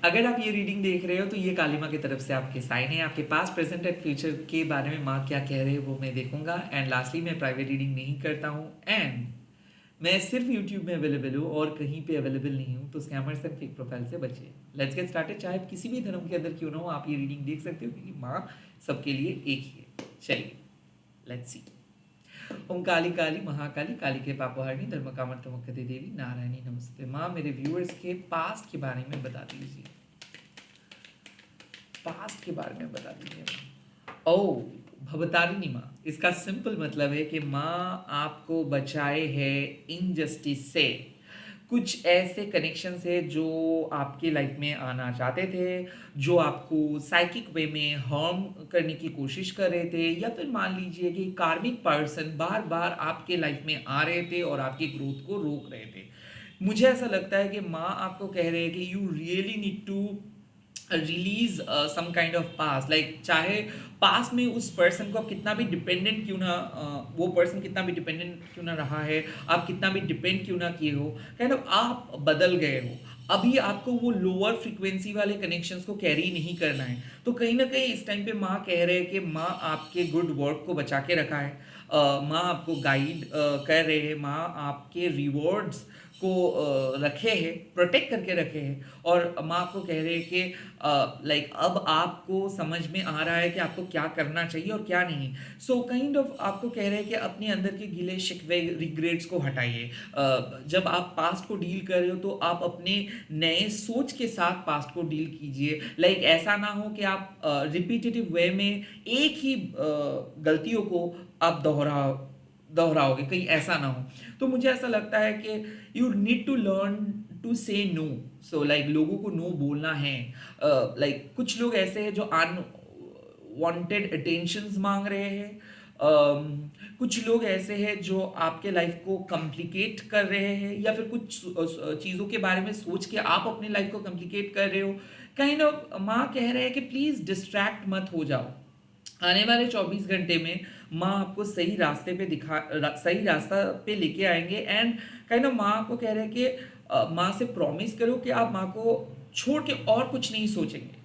अगर आप ये रीडिंग देख रहे हो तो ये काली माँ की तरफ से आपके साइन है। आपके पास प्रेजेंट एंड फ्यूचर के बारे में माँ क्या कह रहे हैं वो मैं देखूंगा। एंड लास्टली मैं प्राइवेट रीडिंग नहीं करता हूँ एंड मैं सिर्फ यूट्यूब में अवेलेबल हूँ और कहीं पे अवेलेबल नहीं हूँ। तो स्कैमर्स एंड फेक प्रोफाइल से बचिए। Let's get started. चाहे आप किसी भी धर्म के अंदर क्यों ना हो आप ये रीडिंग देख सकते हो क्योंकि माँ सबके लिए एक ही है। चलिए लेट्स सी। ओम काली काली महाकाली काली के पापहारिणी धर्म कामर्थमुखते देवी नारायणी नमस्ते। माँ मेरे व्यूअर्स के पास्ट के बारे में बता दीजिए। पास्ट के बारे में बता दीजिए। ओ भवतारिणी माँ, इसका सिंपल मतलब है कि माँ आपको बचाए है इनजस्टिस से। कुछ ऐसे कनेक्शन है जो आपके लाइफ में आना चाहते थे, जो आपको साइकिक वे में हार्म करने की कोशिश कर रहे थे, या फिर मान लीजिए कि कार्मिक पर्सन बार बार आपके लाइफ में आ रहे थे और आपकी ग्रोथ को रोक रहे थे। मुझे ऐसा लगता है कि माँ आपको कह रहे हैं कि you really need to release some kind of past. Like चाहे पास में उस पर्सन को आप कितना भी डिपेंडेंट क्यों ना वो पर्सन कितना भी डिपेंडेंट क्यों ना रहा है, आप कितना भी डिपेंड क्यों ना किए हो, काइंड ऑफ आप बदल गए हो। अभी आपको वो लोअर फ्रीक्वेंसी वाले कनेक्शंस को कैरी नहीं करना है। तो कहीं ना कहीं इस टाइम पे माँ कह रहे हैं कि माँ आपके गुड वर्क को बचा के रखा है। माँ आपको गाइड कर रहे हैं। माँ आपके रिवॉर्ड्स को रखे हैं, प्रोटेक्ट करके रखे हैं। और माँ आपको कह रहे हैं कि लाइक अब आपको समझ में आ रहा है कि आपको क्या करना चाहिए और क्या नहीं। सो काइंड ऑफ आपको कह रहे हैं कि अपने अंदर के गिले शिकवे रिग्रेट्स को हटाइए। जब आप पास्ट को डील कर रहे हो तो आप अपने नए सोच के साथ पास्ट को डील कीजिए। लाइक ऐसा ना हो कि आप रिपीटेटिव वे में एक ही गलतियों को आप दोहराओगे, कहीं ऐसा ना हो। तो मुझे ऐसा लगता है कि you need to learn to say no. So like लोगों को नो बोलना है। लाइक कुछ लोग ऐसे हैं जो अनवांटेड अटेंशंस मांग रहे हैं। कुछ लोग ऐसे हैं जो आपके लाइफ को कॉम्प्लिकेट कर रहे हैं, या फिर कुछ चीज़ों के बारे में सोच के आप अपनी लाइफ को कॉम्प्लिकेट कर रहे हो। काइंड ऑफ माँ कह रहे हैं कि प्लीज़ डिस्ट्रैक्ट मत हो जाओ। आने वाले 24 घंटे में माँ आपको सही रास्ता पे लेके आएंगे। एंड काइंड ऑफ माँ आपको कह रहे हैं कि माँ से प्रॉमिस करो कि आप माँ को छोड़ के और कुछ नहीं सोचेंगे।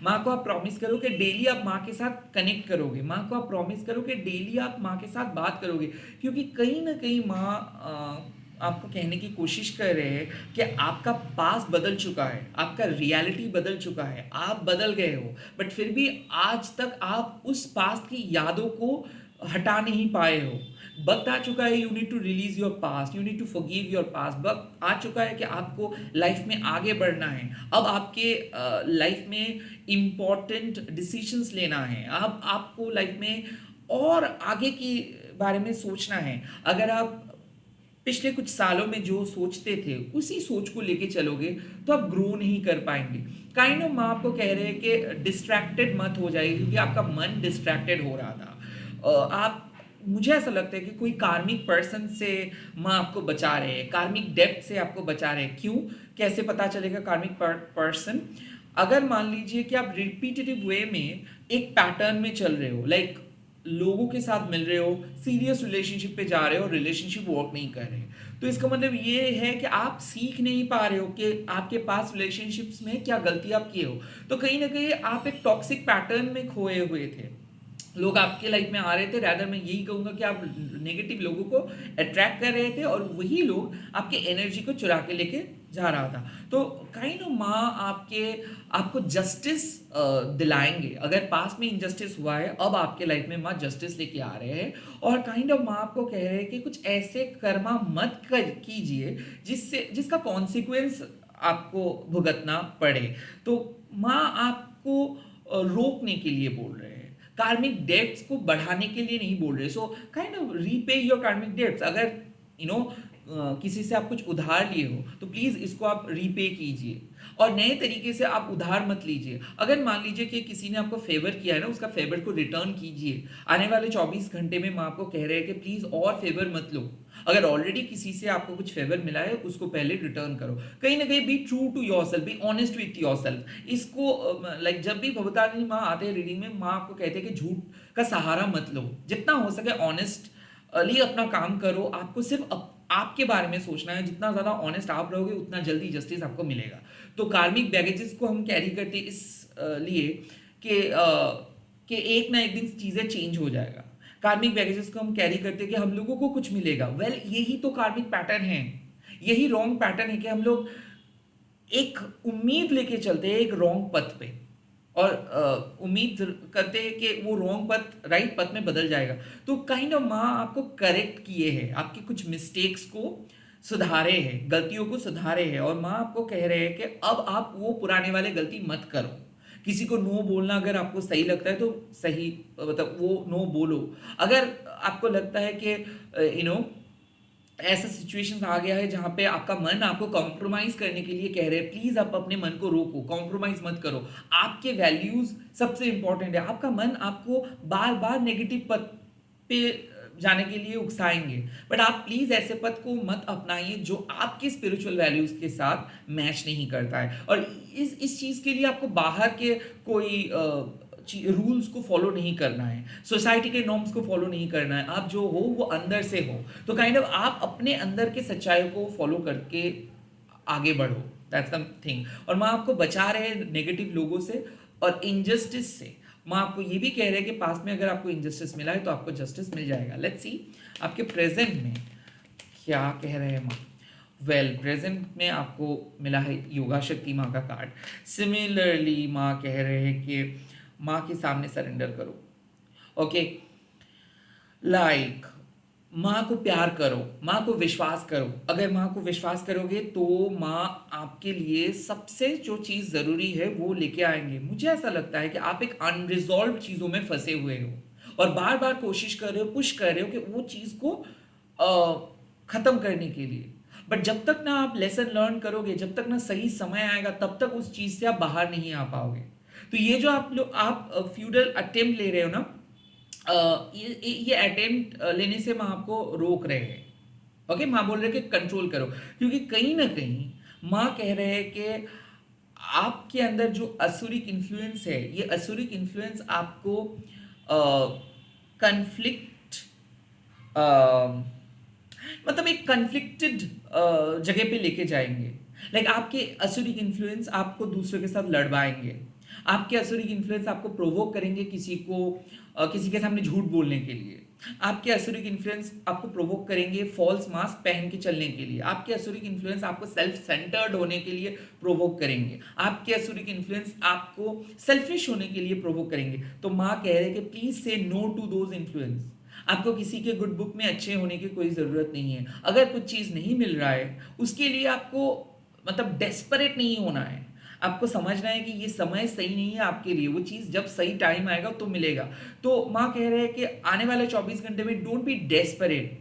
माँ को आप प्रॉमिस करो कि डेली आप माँ के साथ कनेक्ट करोगे। माँ को आप प्रॉमिस करो कि डेली आप माँ के साथ बात करोगे, क्योंकि कहीं ना कहीं माँ आपको कहने की कोशिश कर रहे हैं कि आपका पास बदल चुका है, आपका रियलिटी बदल चुका है, आप बदल गए हो। बट फिर भी आज तक आप उस पास्ट की यादों को हटा नहीं पाए हो। वक्त आ चुका है, you need to release your past, you need to forgive your past. वक्त आ चुका है कि आपको लाइफ में आगे बढ़ना है। अब आपके लाइफ में इम्पॉर्टेंट डिसीजंस लेना है। अब आपको लाइफ में और आगे के बारे में सोचना है। अगर आप पिछले कुछ सालों में जो सोचते थे उसी सोच को लेके चलोगे तो आप ग्रो नहीं कर पाएंगे। काइंड ऑफ माँ आपको कह रहे हैं कि डिस्ट्रैक्टेड मत हो जाइए, क्योंकि आपका मन डिस्ट्रैक्टेड हो रहा था। आप मुझे ऐसा लगता है कि कोई कार्मिक पर्सन से माँ आपको बचा रहे हैं, कार्मिक डेप्थ से आपको बचा रहे हैं। क्यों, कैसे पता चलेगा कार्मिक पर्सन? अगर मान लीजिए कि आप रिपीटेटिव वे में एक पैटर्न में चल रहे हो, लाइक लोगों के साथ मिल रहे हो, सीरियस रिलेशनशिप पे जा रहे हो और रिलेशनशिप वर्क नहीं कर रहे, तो इसका मतलब ये है कि आप सीख नहीं पा रहे हो कि आपके पास रिलेशनशिप्स में क्या गलती आप किए हो। तो कहीं ना कहीं आप एक टॉक्सिक पैटर्न में खोए हुए थे। लोग आपके लाइफ में आ रहे थे, रैदर मैं यही कहूँगा कि आप नेगेटिव लोगों को अट्रैक्ट कर रहे थे और वही लोग आपके एनर्जी को चुरा के लेके जा रहा था। तो काइंड ऑफ माँ आपको जस्टिस दिलाएंगे। अगर पास में इनजस्टिस हुआ है, अब आपके लाइफ में माँ जस्टिस लेके आ रहे हैं। और काइंड ऑफ माँ आपको कह रहे हैं कि कुछ ऐसे कर्मा मत कीजिए जिसका कॉन्सिक्वेंस आपको भुगतना पड़े। तो माँ आपको रोकने के लिए बोल रहे हैं, कार्मिक डेट्स को बढ़ाने के लिए नहीं बोल रहे। So kind of repay your कार्मिक डेट्स। अगर यू नो किसी से आप कुछ उधार लिए हो तो प्लीज़ इसको आप रीपे कीजिए और नए तरीके से आप उधार मत लीजिए। अगर मान लीजिए कि किसी ने आपको फेवर किया है ना, उसका फेवर को रिटर्न कीजिए। आने वाले 24 घंटे में माँ आपको कह रहे हैं कि प्लीज़ और फेवर मत लो। अगर ऑलरेडी किसी से आपको कुछ फेवर मिला है उसको पहले रिटर्न करो। कहीं ना कहीं be true to yourself, be honest with yourself. इसको लाइक जब भी भवतारिणी माँ आते हैं रीडिंग में, माँ आपको कहते हैं कि झूठ का सहारा मत लो। जितना हो सके ऑनेस्ट लिए अपना काम करो। आपको सिर्फ आपके बारे में सोचना है। जितना ज़्यादा ऑनेस्ट आप रहोगे उतना जल्दी जस्टिस आपको मिलेगा। तो कार्मिक बैगेजेस को हम कैरी करते इस लिए कि एक ना एक दिन चीज़ें चेंज हो जाएगा। कार्मिक बैगेजेस को हम कैरी करते हैं कि हम लोगों को कुछ मिलेगा। यही तो कार्मिक पैटर्न है। यही रॉन्ग पैटर्न है कि हम लोग एक उम्मीद लेके चलते हैं एक रॉन्ग पथ पे, और उम्मीद करते हैं कि वो रॉन्ग पथ राइट पथ में बदल जाएगा। तो काइंड ऑफ माँ आपको करेक्ट किए हैं, आपके कुछ मिस्टेक्स को सुधारे हैं, गलतियों को सुधारे हैं, और माँ आपको कह रहे हैं कि अब आप वो पुराने वाले गलती मत करो। किसी को नो बोलना अगर आपको सही लगता है तो सही, मतलब वो नो बोलो। अगर आपको लगता है कि ऐसा सिचुएशन आ गया है जहां पे आपका मन आपको कॉम्प्रोमाइज करने के लिए कह रहे हैं, प्लीज आप अपने मन को रोको, कॉम्प्रोमाइज मत करो। आपके वैल्यूज सबसे इंपॉर्टेंट है। आपका मन आपको बार बार नेगेटिव पथ पे जाने के लिए उकसाएंगे, बट आप प्लीज ऐसे पथ को मत अपनाइए जो आपके स्पिरिचुअल वैल्यूज के साथ मैच नहीं करता है। और इस चीज के लिए आपको बाहर के कोई रूल्स को फॉलो नहीं करना है, सोसाइटी के नॉर्म्स को फॉलो नहीं करना है। आप जो हो वो अंदर से हो, तो काइंड ऑफ आप अपने अंदर के सच्चाई को फॉलो करके आगे बढ़ो। That's the thing. और माँ आपको बचा रहे हैं नेगेटिव लोगों से और इनजस्टिस से। माँ आपको ये भी कह रहे हैं कि पास में अगर आपको इनजस्टिस मिला है तो आपको जस्टिस मिल जाएगा। लेट्स सी आपके प्रेजेंट में क्या कह रहे हैं माँ। प्रेजेंट में आपको मिला है योगा शक्ति माँ का कार्ड। सिमिलरली माँ कह रहे हैं कि माँ के सामने सरेंडर करो। ओके, लाइक माँ को प्यार करो, माँ को विश्वास करो। अगर माँ को विश्वास करोगे तो माँ आपके लिए सबसे जो चीज़ ज़रूरी है वो लेके आएंगे। मुझे ऐसा लगता है कि आप एक अनरिजॉल्व चीज़ों में फंसे हुए हो और बार बार कोशिश कर रहे हो, पुश कर रहे हो कि वो चीज़ को ख़त्म करने के लिए। बट जब तक ना आप लेसन लर्न करोगे, जब तक ना सही समय आएगा, तब तक उस चीज़ से आप बाहर नहीं आ पाओगे। तो ये जो आप फ्यूडल अटेम्प्ट ले रहे हो ना, ये अटेम्प्ट लेने से माँ आपको रोक रहे हैं। ओके, माँ बोल रहे हैं कि कंट्रोल करो, क्योंकि कहीं ना कहीं माँ कह रहे हैं कि आपके अंदर जो असुरिक इन्फ्लुएंस है, ये असुरिक इन्फ्लुएंस आपको कन्फ्लिक्ट, मतलब एक कन्फ्लिक्टेड जगह पे लेके जाएंगे। लाइक आपके असुरिक इन्फ्लुएंस आपको दूसरे के साथ लड़वाएंगे। आपके असुरिक इन्फ्लुएंस आपको प्रोवोक करेंगे किसी को किसी के सामने झूठ बोलने के लिए। आपके असुरिक इन्फ्लुएंस आपको प्रोवोक करेंगे फॉल्स मास्क पहन के चलने के लिए। आपके असुरिक इन्फ्लुएंस आपको सेल्फ सेंटर्ड होने के लिए प्रोवोक करेंगे। आपके असुरिक इन्फ्लुएंस आपको सेल्फिश होने के लिए प्रोवोक करेंगे। तो माँ कह रहे हैं कि प्लीज से नो टू दोज इन्फ्लुएंस। आपको किसी के गुड बुक में अच्छे होने की कोई ज़रूरत नहीं है। अगर कुछ चीज़ नहीं मिल रहा है उसके लिए आपको मतलब डेस्परेट नहीं होना है। आपको समझना है कि ये समय सही नहीं है आपके लिए, वो चीज़ जब सही टाइम आएगा तो मिलेगा। तो माँ कह रहे हैं कि आने वाले 24 घंटे में don't be desperate,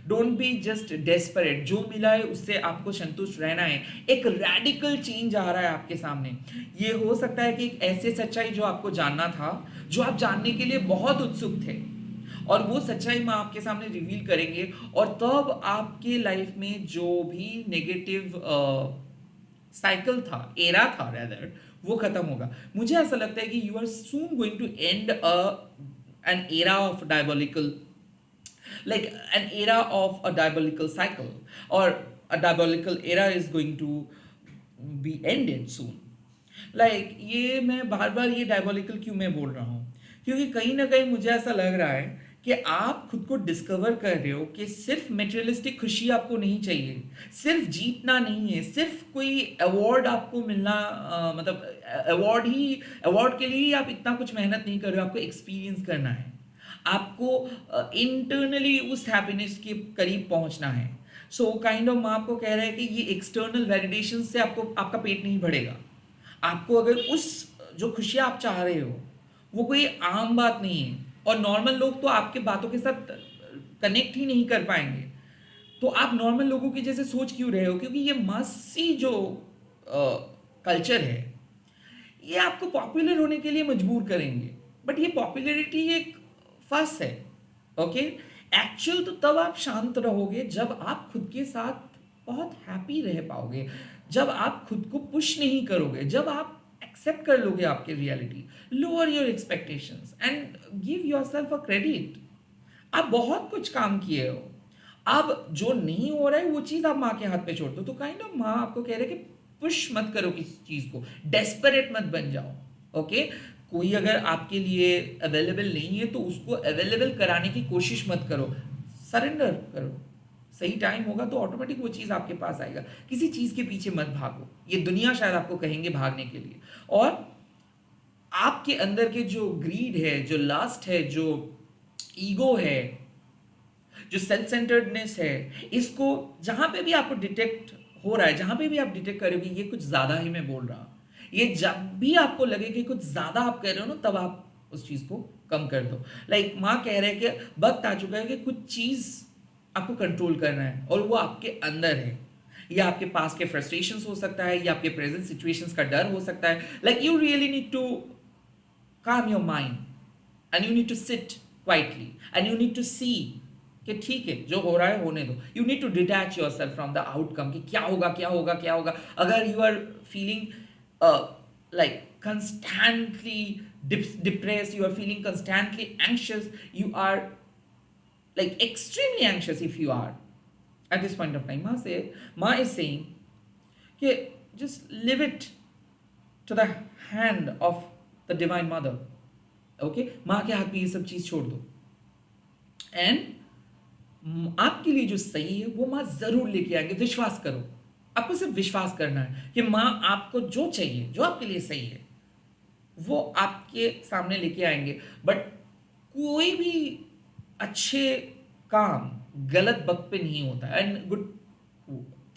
don't be just desperate. जो मिला है उससे आपको संतुष्ट रहना है। एक रैडिकल चेंज आ रहा है आपके सामने। ये हो सकता है कि एक ऐसे सच्चाई जो आपको जानना था, जो आप जानने के लिए बहुत उत्सुक थे, और वो सच्चाई माँ आपके सामने रिवील करेंगे, और तब आपके लाइफ में जो भी नेगेटिव साइकिल था, एरा था रैदर, वो खत्म होगा। मुझे ऐसा लगता है कि you are soon going to end an era of diabolical, like an era of a diabolical cycle, or a diabolical era is going to be ended soon. Like ये मैं बार बार ये डायबोलिकल क्यों मैं बोल रहा हूँ, क्योंकि कहीं ना कहीं मुझे ऐसा लग रहा है कि आप खुद को डिस्कवर कर रहे हो कि सिर्फ मेटेरियलिस्टिक खुशी आपको नहीं चाहिए, सिर्फ जीतना नहीं है, सिर्फ कोई अवार्ड आपको मिलना, मतलब अवार्ड के लिए ही आप इतना कुछ मेहनत नहीं कर रहे हो। आपको एक्सपीरियंस करना है, आपको इंटरनली उस हैप्पीनेस के करीब पहुंचना है। सो काइंड ऑफ माँ आपको कह रहा है कि ये एक्सटर्नल वैलिडेशन से आपको आपका पेट नहीं भरेगा। आपको अगर उस जो खुशियाँ आप चाह रहे हो वो कोई आम बात नहीं है, और नॉर्मल लोग तो आपके बातों के साथ कनेक्ट ही नहीं कर पाएंगे। तो आप नॉर्मल लोगों की जैसे सोच क्यों रहे हो, क्योंकि ये मासी जो कल्चर है ये आपको पॉपुलर होने के लिए मजबूर करेंगे। बट ये पॉपुलैरिटी एक फर्स्ट है। ओके, एक्चुअल तो तब आप शांत रहोगे जब आप खुद के साथ बहुत हैप्पी रह पाओगे, जब आप खुद को पुश नहीं करोगे, जब आप एक्सेप्ट कर लोगे आपके reality, lower your expectations and give yourself a credit. आप बहुत कुछ काम किए हो, अब जो नहीं हो रहा है वो चीज़ आप माँ के हाथ पे छोड़ दो। तो काइंड ऑफ माँ आपको कह रहे हैं कि पुश मत करो किसी चीज को, डेस्परेट मत बन जाओ। ओके, कोई अगर आपके लिए अवेलेबल नहीं है तो उसको अवेलेबल कराने की कोशिश मत करो, सरेंडर करो। सही टाइम होगा तो ऑटोमेटिक वो चीज़ आपके पास आएगा। किसी चीज़ के पीछे मत भागो, ये दुनिया शायद आपको कहेंगे भागने के लिए। और आपके अंदर के जो ग्रीड है, जो लास्ट है, जो ईगो है, जो सेल्फ सेंटर्डनेस है, इसको जहां पे भी आपको डिटेक्ट हो रहा है, जहां पे भी आप डिटेक्ट करोगे ये कुछ ज्यादा ही मैं बोल रहा हूं, ये जब भी आपको लगे कि कुछ ज्यादा आप कर रहे हो ना, तब आप उस चीज को कम कर दो। लाइक माँ कह रहे हैं कि वक्त आ चुका है कि कुछ चीज आपको कंट्रोल करना है और वो आपके अंदर है। या आपके पास के फ्रस्ट्रेशंस हो सकता है, या आपके प्रेजेंट सिचुएशंस का डर हो सकता है। Like you really need to calm your mind and you need to sit quietly and you need to see कि ठीक है जो हो रहा है होने दो। You need to detach yourself from the outcome कि क्या होगा क्या होगा क्या होगा। अगर you are feeling like constantly depressed, you are feeling constantly anxious, you are like extremely anxious if you are at this point of time, Ma is saying कि just leave it to the hand of the divine mother. Okay, माँ के हाथ में ये सब चीज छोड़ दो एंड आपके लिए जो सही है वो माँ जरूर लेके आएंगे। विश्वास करो, आपको सिर्फ विश्वास करना है कि माँ आपको जो चाहिए, जो आपके लिए सही है, वो आपके सामने लेके आएंगे। बट कोई भी अच्छे काम गलत वक्त पे नहीं होता and good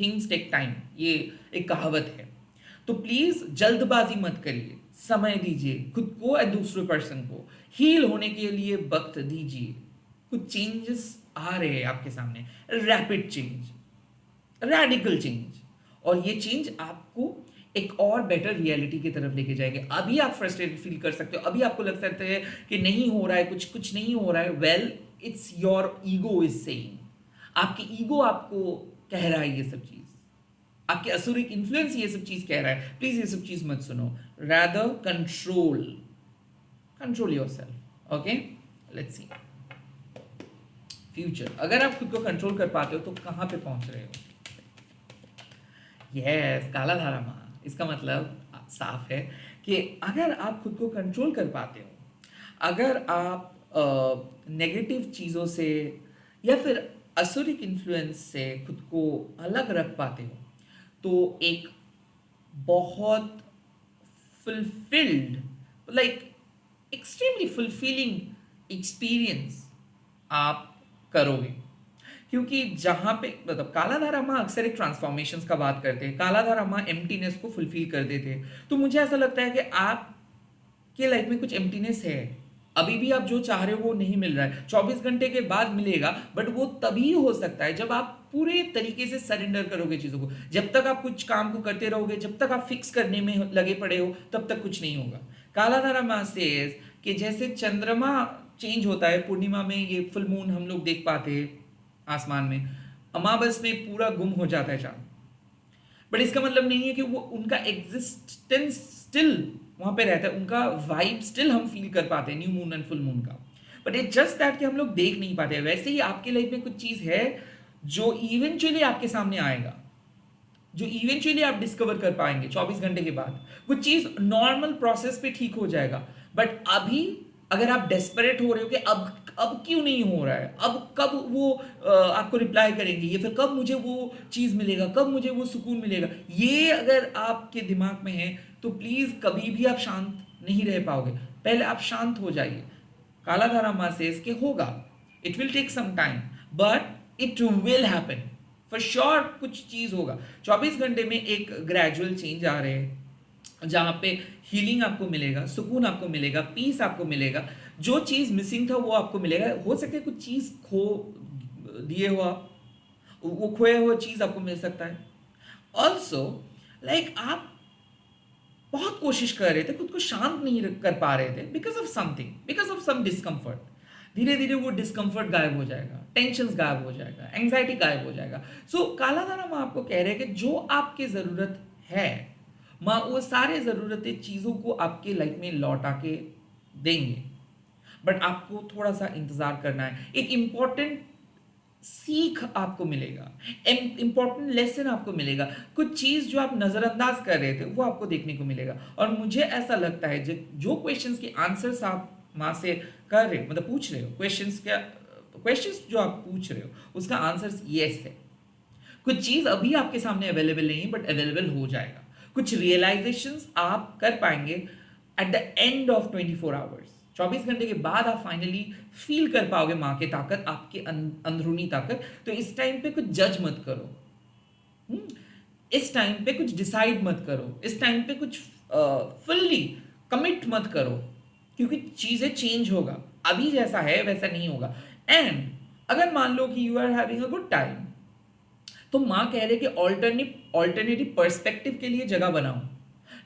things take time, ये एक कहावत है। तो प्लीज जल्दबाजी मत करिए, समय दीजिए खुद को और दूसरे पर्सन को, हील होने के लिए वक्त दीजिए। कुछ चेंजेस आ रहे हैं आपके सामने, रैपिड चेंज, रैडिकल चेंज, और ये चेंज आपको एक और बेटर रियलिटी की तरफ लेके जाएंगे। अभी आप फ्रस्ट्रेटेड फील कर सकते हो, अभी आपको लग सकता है कि नहीं हो रहा है, कुछ नहीं हो रहा है। Well, it's your ego is saying, आपकी ईगो आपको कह रहा है ये सब चीज, आपके असुरिक इन्फ्लुएंस ये सब चीज कह रहा है। प्लीज ये सब चीज मत सुनो, rather control yourself. Okay, let's see future. अगर आप खुद को कंट्रोल कर पाते हो तो कहां पे पहुंच रहे हो? यस, काला धारा माँ, इसका मतलब साफ है कि अगर आप खुद को कंट्रोल कर पाते हो, अगर आप नेगेटिव चीज़ों से या फिर असुरिक इन्फ्लुएंस से खुद को अलग रख पाते हो, तो एक बहुत fulfilled, like extremely fulfilling experience आप करोगे। क्योंकि जहां पे मतलब कालाधारा माँ अक्सर एक ट्रांसफॉर्मेशंस का बात करते हैं, कालाधारा माँ एम्प्टीनेस को फुलफिल कर देते हैं। तो मुझे ऐसा लगता है कि आपके लाइफ में कुछ एम्प्टीनेस है, अभी भी आप जो चाह रहे हो वो नहीं मिल रहा है, 24 घंटे के बाद मिलेगा, बट वो तभी हो सकता है जब आप पूरे तरीके से सरेंडर करोगे चीज़ों को। जब तक आप कुछ काम को करते रहोगे, जब तक आप फिक्स करने में लगे पड़े हो, तब तक कुछ नहीं होगा। कालाधारा माँ सेज कि जैसे चंद्रमा चेंज होता है, पूर्णिमा में ये फुल मून हम लोग देख पाते हैं आसमान में, अमावस में पूरा गुम हो जाता है चांद, बट इसका मतलब नहीं है कि वो उनका एग्जिस्टेंस स्टिल वहां पे रहता है, उनका वाइब स्टिल हम फील कर पाते हैं new moon and full moon का, बट इट जस्ट दैट कि हम लोग देख नहीं पाते हैं। वैसे ही आपके लाइफ में कुछ चीज है जो इवेंचुअली आपके सामने आएगा, जो इवेंचुअली आप डिस्कवर कर पाएंगे 24 घंटे के बाद। कुछ चीज नॉर्मल प्रोसेस पे ठीक हो जाएगा, बट अभी अगर आप डेस्परेट हो रहे हो कि अब क्यों नहीं हो रहा है, अब कब वो आपको रिप्लाई करेंगे, या फिर कब मुझे वो चीज़ मिलेगा, कब मुझे वो सुकून मिलेगा, ये अगर आपके दिमाग में है तो प्लीज़ कभी भी आप शांत नहीं रह पाओगे। पहले आप शांत हो जाइए। कालाधारा माँ सेज के होगा, it will take some time but it will happen for sure. कुछ चीज़ होगा, 24 घंटे में एक ग्रेजुअल चेंज आ रहे हैं जहाँ पे हीलिंग आपको मिलेगा, सुकून आपको मिलेगा, पीस आपको मिलेगा, जो चीज़ मिसिंग था वो आपको मिलेगा। हो सकता है कुछ चीज़ खो दिए हो आप, वो खोए हुआ चीज़ आपको मिल सकता है। ऑल्सो लाइक आप बहुत कोशिश कर रहे थे, खुद को शांत नहीं कर पा रहे थे because of something, because of some discomfort. धीरे धीरे वो डिस्कम्फर्ट गायब हो जाएगा, टेंशन गायब हो जाएगा, एंग्जाइटी गायब हो जाएगा। सो कालाधारा माँ आपको कह रहे हैं कि जो आपकी ज़रूरत है, माँ वो सारे ज़रूरतें चीज़ों को आपके लाइफ में लौटा के देंगे, बट आपको थोड़ा सा इंतज़ार करना है। एक इम्पॉर्टेंट सीख आपको मिलेगा, इंपॉर्टेंट लेसन आपको मिलेगा, कुछ चीज़ जो आप नज़रअंदाज कर रहे थे वो आपको देखने को मिलेगा। और मुझे ऐसा लगता है जो क्वेश्चंस के आंसर्स आप माँ से कर रहे हो, मतलब पूछ रहे हो, क्वेश्चंस जो आप पूछ रहे हो उसका आंसर यस है। कुछ चीज़ अभी आपके सामने अवेलेबल नहीं है बट अवेलेबल हो जाएगा। कुछ रियलाइजेशंस आप कर पाएंगे at the end of 24 hours. 24 घंटे के बाद आप फाइनली फील कर पाओगे माँ की ताकत, आपके अंदरूनी ताकत। तो इस टाइम पे कुछ जज मत करो। हम्म? इस टाइम पे कुछ डिसाइड मत करो, इस टाइम पे कुछ फुल्ली कमिट मत करो, क्योंकि चीज़ें चेंज होगा, अभी जैसा है वैसा नहीं होगा। एंड अगर मान लो कि you are having a good time, तो माँ कह रहे कि ऑल्टरनेटिव पर्सपेक्टिव के लिए जगह बनाओ।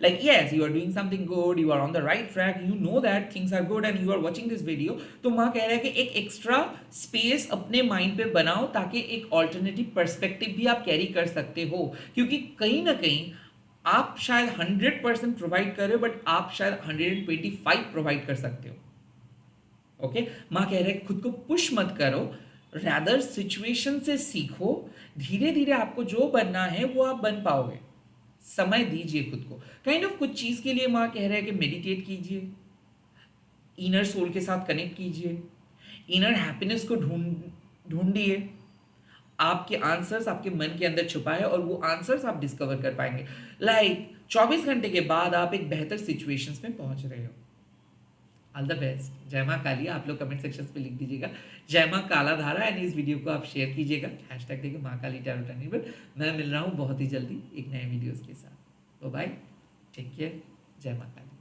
Like, yes, you are doing something good, you are on the right track, you know that things are good and you are watching this video. तो माँ कह रहा है कि एक एक्स्ट्रा स्पेस अपने माइंड पे बनाओ ताकि एक ऑल्टरनेटिव पर्सपेक्टिव भी आप कैरी कर सकते हो, क्योंकि कहीं ना कहीं आप शायद 100% प्रोवाइड कर रहे हो बट आप शायद 125 प्रोवाइड कर सकते हो। ओके, माँ कह रहे हैं खुद को पुश मत करो, रैदर सिचुएशन से सीखो, धीरे धीरे आपको जो बनना है वो आप बन पाओगे। समय दीजिए खुद को। काइंड ऑफ कुछ चीज़ के लिए माँ कह रहे हैं कि मेडिटेट कीजिए, इनर सोल के साथ कनेक्ट कीजिए, इनर हैप्पीनेस को ढूंढिए। आपके आंसर्स आपके मन के अंदर छुपा है और वो आंसर्स आप डिस्कवर कर पाएंगे। लाइक 24 घंटे के बाद आप एक बेहतर सिचुएशंस में पहुंच रहे हो। All the best. जय माँ काली। आप लोग कमेंट सेक्शन पे लिख दीजिएगा जय माँ काला धारा, एंड इस वीडियो को आप शेयर कीजिएगा, हैशटैग देके माँ काली टैरो टर्नेबल। मैं मिल रहा हूँ बहुत ही जल्दी एक नए वीडियोस के साथ। तो बाय, टेक केयर, जय माँ काली।